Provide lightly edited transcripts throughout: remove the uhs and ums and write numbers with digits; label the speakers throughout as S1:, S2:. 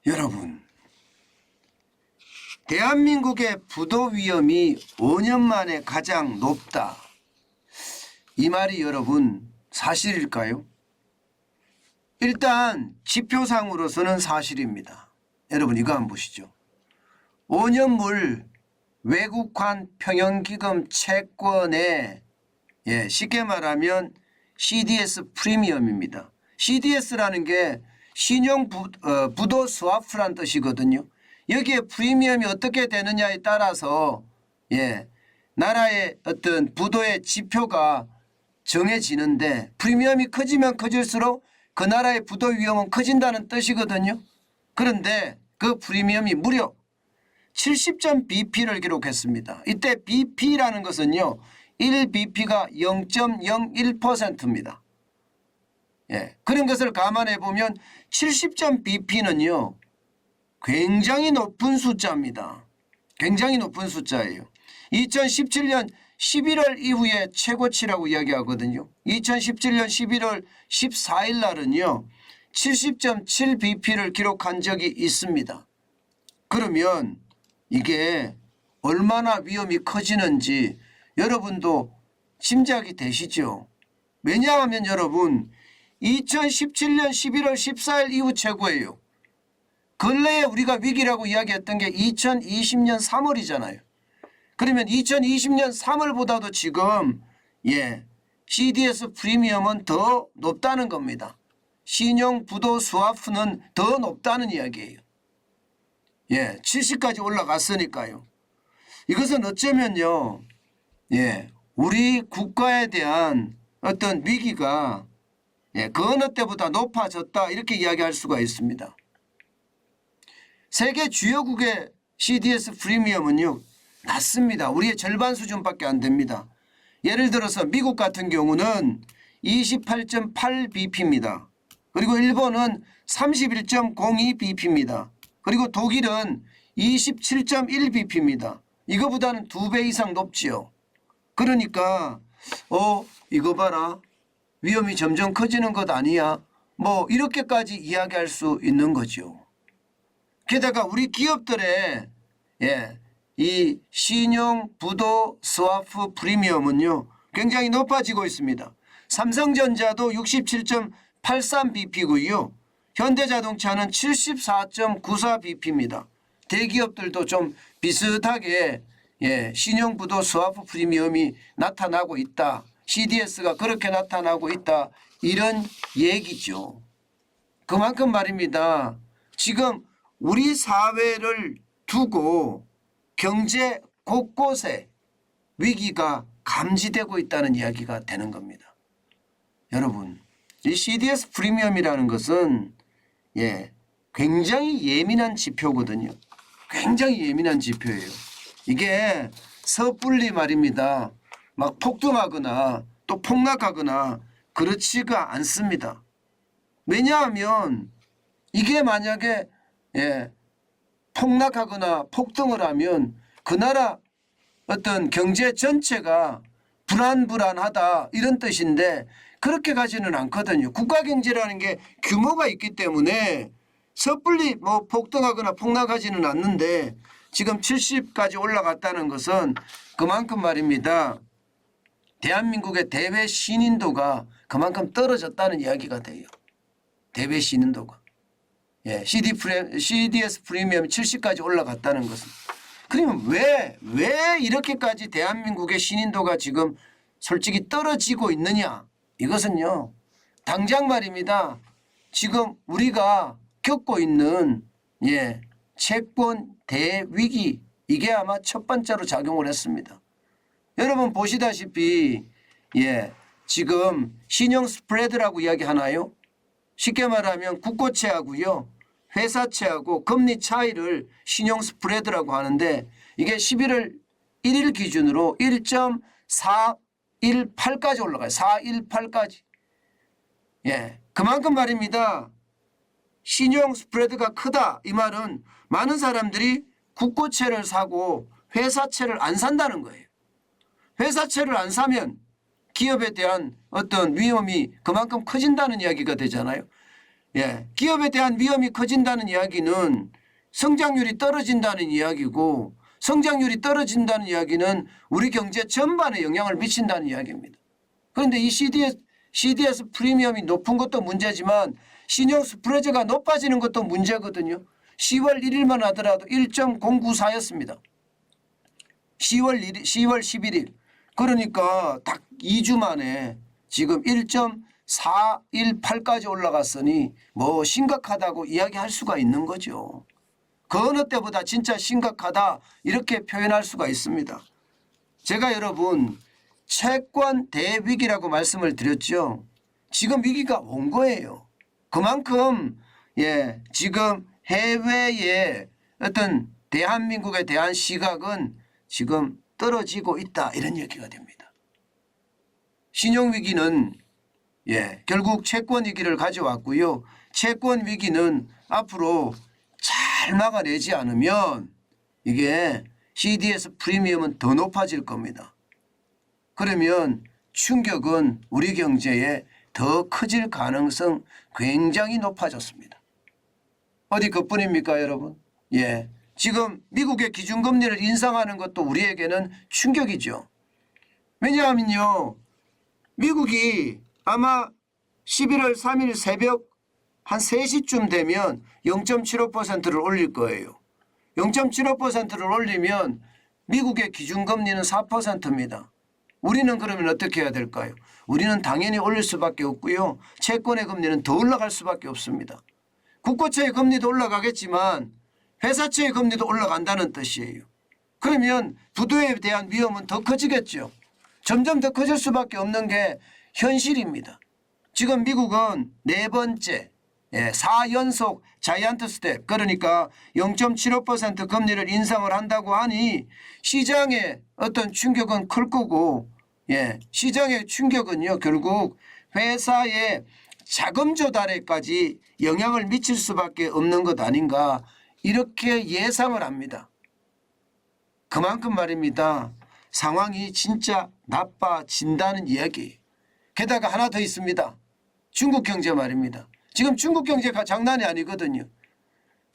S1: 여러분, 대한민국의 부도 위험이 5년 만에 가장 높다. 이 말이 여러분 사실일까요? 일단 지표상으로서는 사실입니다. 여러분 이거 한번 보시죠. 5년물 외국환 평형기금 채권의 쉽게 말하면 CDS 프리미엄입니다. CDS라는 게 신용 부도 스와프란 뜻이거든요. 여기에 프리미엄이 어떻게 되느냐에 따라서 나라의 어떤 부도의 지표가 정해지는데 프리미엄이 커지면 커질수록 그 나라의 부도 위험은 커진다는 뜻이거든요. 그런데 그 프리미엄이 무려 70점 BP를 기록했습니다. 이때 BP라는 것은요 1BP가 0.01%입니다. 그런 것을 감안해 보면 70점 BP는요 굉장히 높은 숫자입니다. 굉장히 높은 숫자예요. 2017년 11월 이후에 최고치라고 이야기하거든요. 2017년 11월 14일 날은요 70.7 BP를 기록한 적이 있습니다. 그러면 이게 얼마나 위험이 커지는지 여러분도 짐작이 되시죠? 왜냐하면 여러분 2017년 11월 14일 이후 최고예요. 근래에 우리가 위기라고 이야기했던 게 2020년 3월이잖아요. 그러면 2020년 3월보다도 지금 CDS 프리미엄은 더 높다는 겁니다. 신용 부도 스와프는 더 높다는 이야기예요. 70까지 올라갔으니까요. 이것은 어쩌면요 우리 국가에 대한 어떤 위기가 그 어느 때보다 높아졌다 이렇게 이야기할 수가 있습니다. 세계 주요국의 CDS 프리미엄은요 낮습니다. 우리의 절반 수준밖에 안 됩니다. 예를 들어서 미국 같은 경우는 28.8 BP입니다. 그리고 일본은 31.02 BP입니다. 그리고 독일은 27.1 BP입니다. 이거보다는 2배 이상 높지요. 그러니까 이거 봐라 위험이 점점 커지는 것 아니야 뭐 이렇게까지 이야기할 수 있는 거죠. 게다가 우리 기업들의 이 신용 부도 스와프 프리미엄은요 굉장히 높아지고 있습니다. 삼성전자도 67.83 BP고요. 현대자동차는 74.94 BP입니다. 대기업들도 좀 비슷하게 신용 부도 스와프 프리미엄이 나타나고 있다. CDS가 그렇게 나타나고 있다. 이런 얘기죠. 그만큼 말입니다. 지금 우리 사회를 두고 경제 곳곳에 위기가 감지되고 있다는 이야기가 되는 겁니다. 여러분 이 CDS 프리미엄이라는 것은 굉장히 예민한 지표거든요. 굉장히 예민한 지표예요. 이게 섣불리 말입니다. 막 폭등하거나 또 폭락하거나 그렇지가 않습니다. 왜냐하면 이게 만약에 폭락하거나 폭등을 하면 그 나라 어떤 경제 전체가 불안하다 이런 뜻인데 그렇게 가지는 않거든요. 국가 경제라는 게 규모가 있기 때문에 섣불리 뭐 폭등하거나 폭락하지는 않는데 지금 70까지 올라갔다는 것은 그만큼 말입니다. 대한민국의 대외 신인도가 그만큼 떨어졌다는 이야기가 돼요. 대외 신인도가. CDS 프리미엄이 70까지 올라갔다는 것은. 그러면 왜 이렇게까지 대한민국의 신인도가 지금 솔직히 떨어지고 있느냐. 이것은요. 당장 말입니다. 지금 우리가 겪고 있는 채권 대위기 이게 아마 첫 번째로 작용을 했습니다. 여러분 보시다시피 지금 신용 스프레드라고 이야기하나요? 쉽게 말하면 국고채하고요. 회사채하고 금리 차이를 신용 스프레드라고 하는데 이게 11월 1일 기준으로 1.418까지 올라가요. 418까지. 그만큼 말입니다. 신용 스프레드가 크다. 이 말은 많은 사람들이 국고채를 사고 회사채를 안 산다는 거예요. 회사채를 안 사면 기업에 대한 어떤 위험이 그만큼 커진다는 이야기가 되잖아요. 예, 기업에 대한 위험이 커진다는 이야기는 성장률이 떨어진다는 이야기고, 성장률이 떨어진다는 이야기는 우리 경제 전반에 영향을 미친다는 이야기입니다. 그런데 이 CDS 프리미엄이 높은 것도 문제지만 신용 스프레드가 높아지는 것도 문제거든요. 10월 1일만 하더라도 1.094였습니다. 10월 11일. 그러니까 딱 2주 만에 지금 1.418까지 올라갔으니 뭐 심각하다고 이야기할 수가 있는 거죠. 그 어느 때보다 진짜 심각하다 이렇게 표현할 수가 있습니다. 제가 여러분 채권 대위기라고 말씀을 드렸죠. 지금 위기가 온 거예요. 그만큼 지금 해외의 어떤 대한민국에 대한 시각은 지금 떨어지고 있다 이런 얘기가 됩니다. 신용위기는 결국 채권위기를 가져왔고요. 채권위기는 앞으로 잘 막아내지 않으면 이게 CDS 프리미엄은 더 높아질 겁니다. 그러면 충격은 우리 경제에 더 커질 가능성 굉장히 높아졌습니다. 어디 그뿐입니까 여러분? 지금 미국의 기준금리를 인상하는 것도 우리에게는 충격이죠. 왜냐하면요. 미국이 아마 11월 3일 새벽 한 3시쯤 되면 0.75%를 올릴 거예요. 0.75%를 올리면 미국의 기준금리는 4%입니다. 우리는 그러면 어떻게 해야 될까요? 우리는 당연히 올릴 수밖에 없고요. 채권의 금리는 더 올라갈 수밖에 없습니다. 국고채의 금리도 올라가겠지만 회사채의 금리도 올라간다는 뜻이에요. 그러면 부도에 대한 위험은 더 커지겠죠. 점점 더 커질 수밖에 없는 게 현실입니다. 지금 미국은 4번째 4연속 자이언트 스텝 그러니까 0.75% 금리를 인상을 한다고 하니 시장의 어떤 충격은 클 거고 시장의 충격은요 결국 회사의 자금 조달에까지 영향을 미칠 수밖에 없는 것 아닌가 이렇게 예상을 합니다. 그만큼 말입니다. 상황이 진짜 나빠진다는 이야기. 게다가 하나 더 있습니다. 중국 경제 말입니다. 지금 중국 경제가 장난이 아니거든요.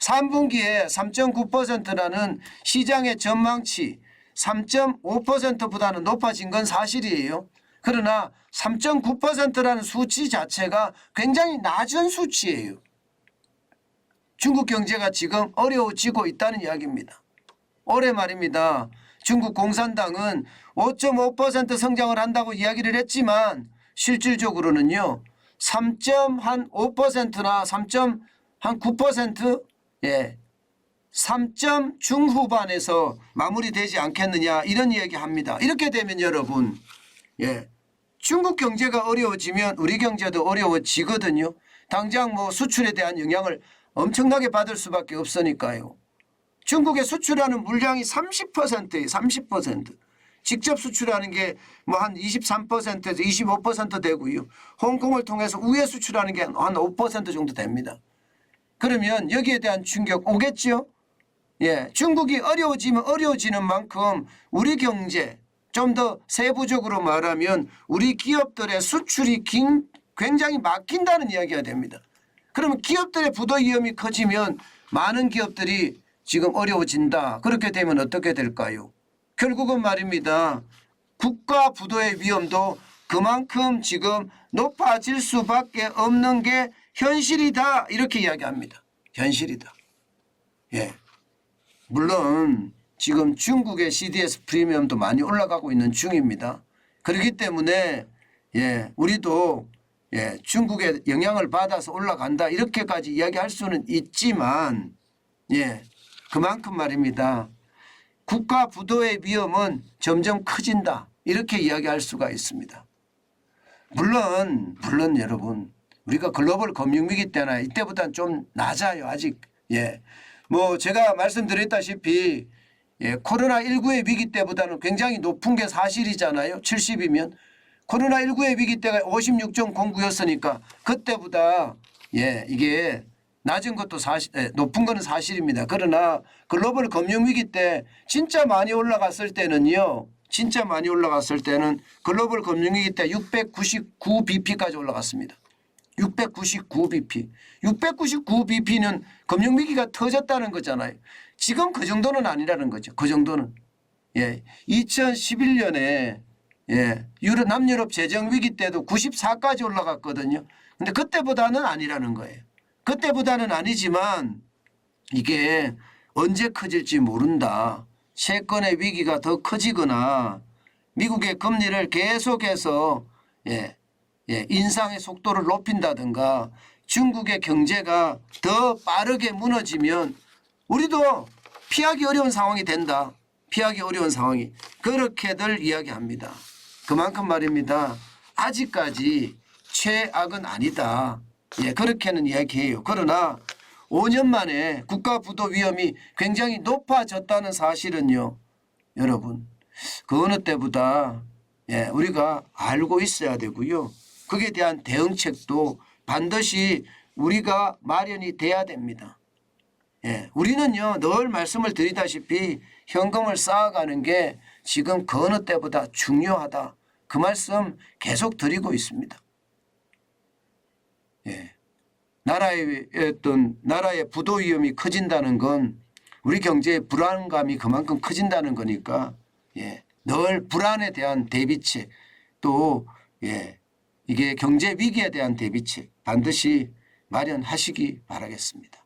S1: 3분기에 3.9%라는 시장의 전망치 3.5%보다는 높아진 건 사실이에요. 그러나 3.9%라는 수치 자체가 굉장히 낮은 수치예요. 중국 경제가 지금 어려워지고 있다는 이야기입니다. 올해 말입니다. 중국 공산당은 5.5% 성장을 한다고 이야기를 했지만 실질적으로는요. 3.5%나 3.9% 3점 중후반에서 마무리되지 않겠느냐 이런 이야기합니다. 이렇게 되면 여러분 중국 경제가 어려워지면 우리 경제도 어려워지거든요. 당장 뭐 수출에 대한 영향을 엄청나게 받을 수밖에 없으니까요. 중국에 수출하는 물량이 30%예요. 30%. 직접 수출하는 게 뭐 한 23%에서 25% 되고요. 홍콩을 통해서 우회 수출하는 게 한 5% 정도 됩니다. 그러면 여기에 대한 충격 오겠죠? 중국이 어려워지면 어려워지는 만큼 우리 경제 좀 더 세부적으로 말하면 우리 기업들의 수출이 굉장히 막힌다는 이야기가 됩니다. 그러면 기업들의 부도 위험이 커지면 많은 기업들이 지금 어려워진다. 그렇게 되면 어떻게 될까요? 결국은 말입니다. 국가 부도의 위험도 그만큼 지금 높아질 수밖에 없는 게 현실이다. 이렇게 이야기합니다. 현실이다. 물론 지금 중국의 CDS 프리미엄도 많이 올라가고 있는 중입니다. 그렇기 때문에 우리도 중국의 영향을 받아서 올라간다. 이렇게까지 이야기할 수는 있지만 그만큼 말입니다. 국가 부도의 위험은 점점 커진다. 이렇게 이야기할 수가 있습니다. 물론 여러분 우리가 글로벌 금융위기 때나 이때보다는 좀 낮아요. 아직. 뭐 제가 말씀드렸다시피 코로나19의 위기 때보다는 굉장히 높은 게 사실이잖아요. 70이면. 코로나19의 위기 때가 56.09였으니까 그때보다 이게 낮은 것도 높은 거는 사실입니다. 그러나 글로벌 금융위기 때 진짜 많이 올라갔을 때는요. 진짜 많이 올라갔을 때는 글로벌 금융위기 때 699bp까지 올라갔습니다. 699bp. 699bp는 금융위기가 터졌다는 거잖아요. 지금 그 정도는 아니라는 거죠. 그 정도는. 예. 2011년에 예. 남유럽 재정위기 때도 94까지 올라갔거든요. 근데 그때보다는 아니라는 거예요. 그때보다는 아니지만 이게 언제 커질지 모른다. 채권의 위기가 더 커지거나 미국의 금리를 계속해서 인상의 속도를 높인다든가 중국의 경제가 더 빠르게 무너지면 우리도 피하기 어려운 상황이 된다. 피하기 어려운 상황이 그렇게들 이야기합니다. 그만큼 말입니다. 아직까지 최악은 아니다. 예, 그렇게는 이야기해요. 그러나 5년 만에 국가 부도 위험이 굉장히 높아졌다는 사실은요. 여러분 그 어느 때보다 우리가 알고 있어야 되고요. 거기에 대한 대응책도 반드시 우리가 마련이 돼야 됩니다. 우리는요 늘 말씀을 드리다시피 현금을 쌓아가는 게 지금 그 어느 때보다 중요하다. 그 말씀 계속 드리고 있습니다. 나라의 부도 위험이 커진다는 건 우리 경제의 불안감이 그만큼 커진다는 거니까 늘 불안에 대한 대비책 또 이게 경제 위기에 대한 대비책 반드시 마련하시기 바라겠습니다.